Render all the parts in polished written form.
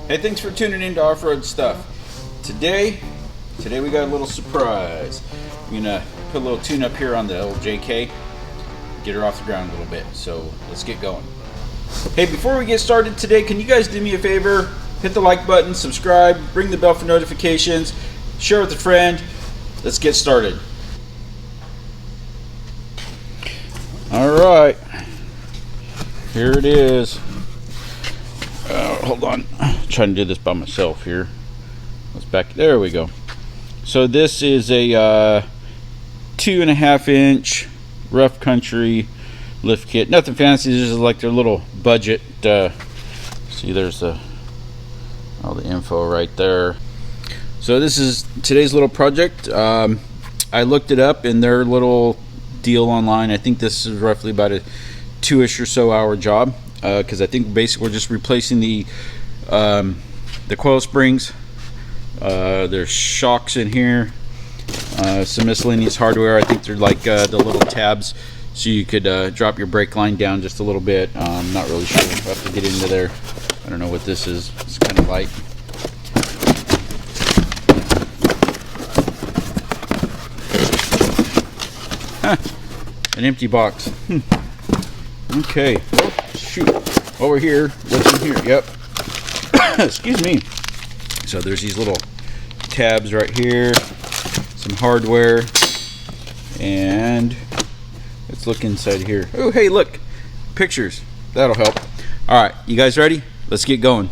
Hey, thanks for tuning in to Off-Road Stuff. Today we got a little surprise. I'm gonna put a little tune up here on the old JK, get her off the ground a little bit. So let's get going. Hey, before we get started today, can you guys do me a favor? Hit the like button, subscribe, ring the bell for notifications, share with a friend. Let's get started. All right, here it is. Hold on, I'm trying to do this by myself here. Let's back. There we go. So this is a 2.5 inch rough country lift kit. Nothing fancy. This is like their little budget. See, there's all the info right there. So this is today's little project. I looked it up in their little deal online. I think this is roughly about a 2-ish or so hour job. Because I think basically we're just replacing the coil springs. There's shocks in here, some miscellaneous hardware. I think they're like the little tabs, so you could drop your brake line down just a little bit. I'm not really sure. We'll have to get into there. I don't know what this is. It's kind of light. An empty box. Okay. Oh, shoot. Over here. What's in here? Yep. Excuse me. So there's these little tabs right here. Some hardware. And let's look inside here. Oh, hey, look. Pictures. That'll help. All right. You guys ready? Let's get going.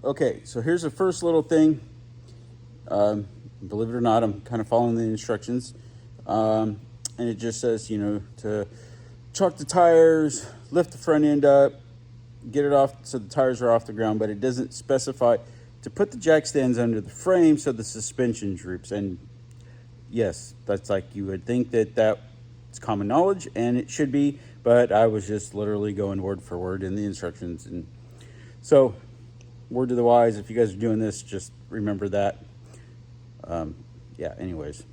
Okay, so here's the first little thing. Believe it or not, I'm kind of following the instructions. And it just says, to chalk the tires, lift the front end up, get it off so the tires are off the ground, but it doesn't specify to put the jack stands under the frame so the suspension droops. And yes, that's like you would think that's common knowledge, and it should be, but I was just literally going word for word in the instructions. And so, word to the wise, if you guys are doing this, just remember that. Yeah, anyways.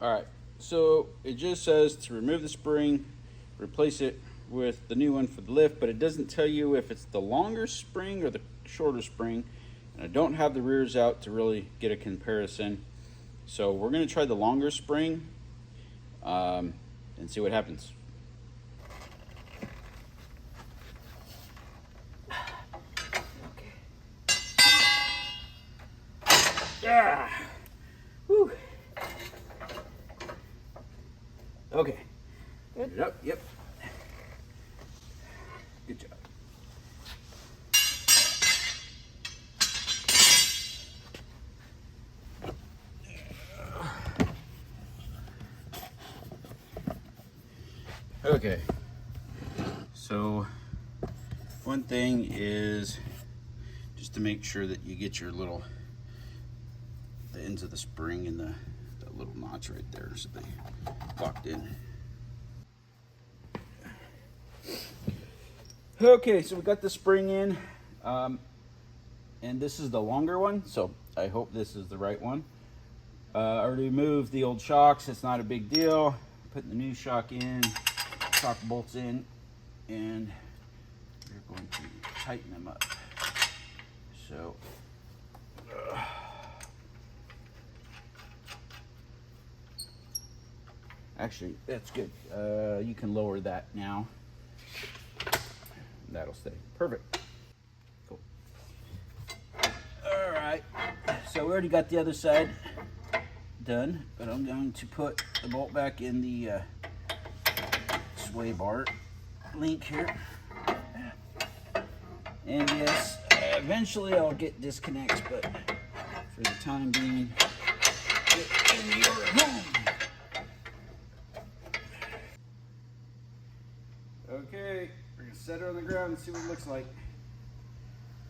All right, so it just says to remove the spring, replace it with the new one for the lift, but it doesn't tell you if it's the longer spring or the shorter spring. And I don't have the rears out to really get a comparison. So we're going to try the longer spring and see what happens. Okay. Yeah. Whew. Okay. Good. Yep. Good job. Okay, so one thing is just to make sure that you get the ends of the spring and the little notch right there so they locked in. Okay, so we got the spring in, and this is the longer one, so I hope this is the right one. I already removed the old shocks. It's not a big deal. Putting the new shock in. Shock bolts in, and we're going to tighten them up. So actually, that's good. You can lower that now. That'll stay perfect. Cool. All right, so we already got the other side done, but I'm going to put the bolt back in the sway bar link here. And yes, eventually I'll get disconnects, but for the time being, get in your home. set her on the ground and see what it looks like.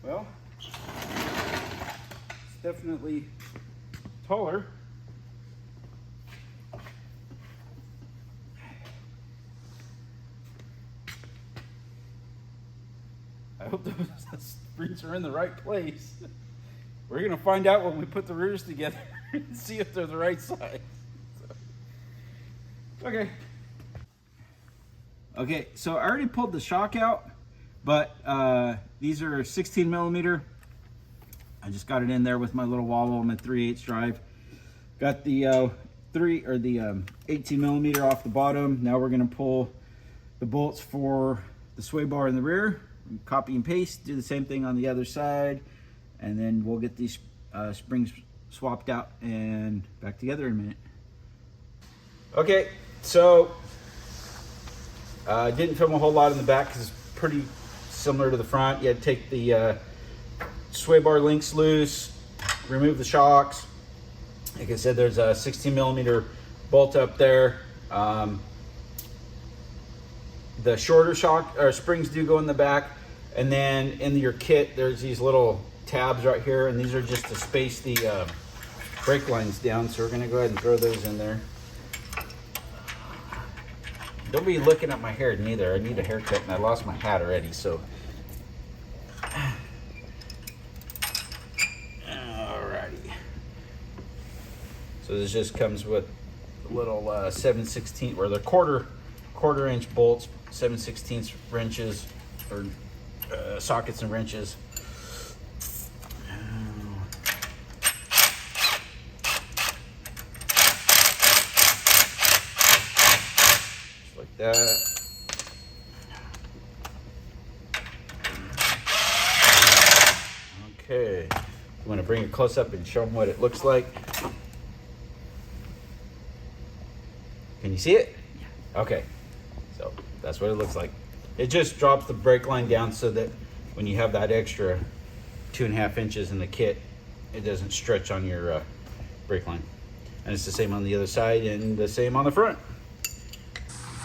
Well, it's definitely taller. I hope those springs are in the right place. We're gonna find out when we put the rears together and see if they're the right size. Okay. Okay, so I already pulled the shock out, but these are 16 millimeter. I just got it in there with my little wobble, my 3/8 drive. Got the 18 millimeter off the bottom. Now we're gonna pull the bolts for the sway bar in the rear. Copy and paste, do the same thing on the other side, and then we'll get these springs swapped out and back together in a minute. Okay, so didn't film a whole lot in the back because it's pretty similar to the front. You had to take the sway bar links loose, remove the shocks. Like I said, there's a 16 millimeter bolt up there. The shorter shock or springs do go in the back, and then in your kit there's these little tabs right here, and these are just to space the brake lines down. So we're gonna go ahead and throw those in there. Don't be looking at my hair neither. I need a haircut and I lost my hat already, so. Alrighty. So this just comes with a little 7/16 or the quarter inch bolts, 7/16 wrenches or sockets and wrenches. Just like that. Okay, I'm going to bring it close up and show them what it looks like. Can you see it? Yeah. Okay, so that's what it looks like. It just drops the brake line down so that when you have that extra 2.5 inches in the kit, it doesn't stretch on your brake line. And it's the same on the other side and the same on the front.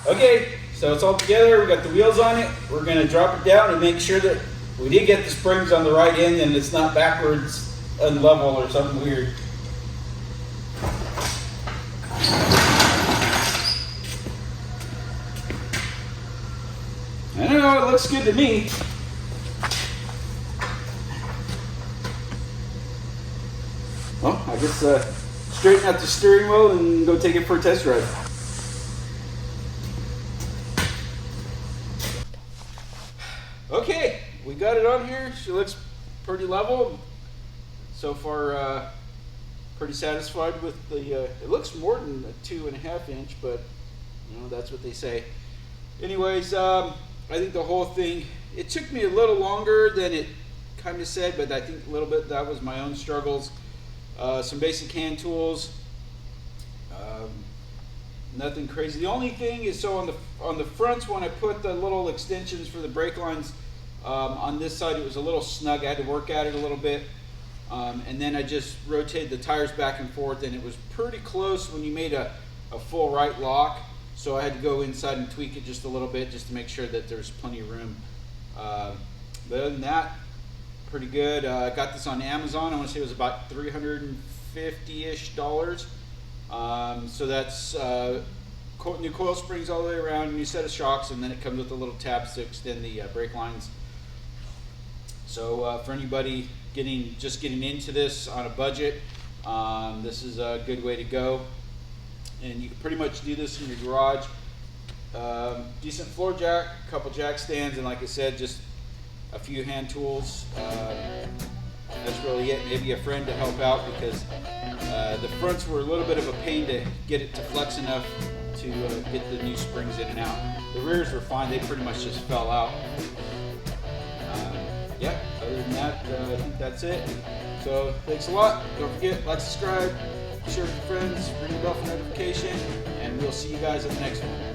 Okay, so it's all together. We got the wheels on it. We're gonna drop it down and make sure that we did get the springs on the right end and it's not backwards unlevel or something weird. I don't know, it looks good to me. Well, I guess straighten out the steering wheel and go take it for a test drive. Okay, we got it on here. She looks pretty level. So far, pretty satisfied with the, it looks more than a 2.5 inch, but you know, that's what they say. Anyways, I think the whole thing, it took me a little longer than it kind of said, but I think a little bit that was my own struggles. Some basic hand tools, nothing crazy. The only thing is, so on the fronts, when I put the little extensions for the brake lines, on this side it was a little snug. I had to work at it a little bit, and then I just rotated the tires back and forth, and it was pretty close when you made a full right lock. So I had to go inside and tweak it just a little bit just to make sure that there's plenty of room. But other than that, pretty good. I got this on Amazon. I want to say it was about $350-ish. So that's new coil springs all the way around, new set of shocks, and then it comes with a little tabs to extend the brake lines. So for anybody just getting into this on a budget, this is a good way to go. And you can pretty much do this in your garage. Decent floor jack, a couple jack stands, and like I said, just a few hand tools. That's really it. Maybe a friend to help out, because the fronts were a little bit of a pain to get it to flex enough to get the new springs in and out. The rears were fine. They pretty much just fell out. Yeah, other than that, I think that's it. So thanks a lot. Don't forget, like, subscribe, share with your friends, ring the bell for notification, and we'll see you guys at the next one.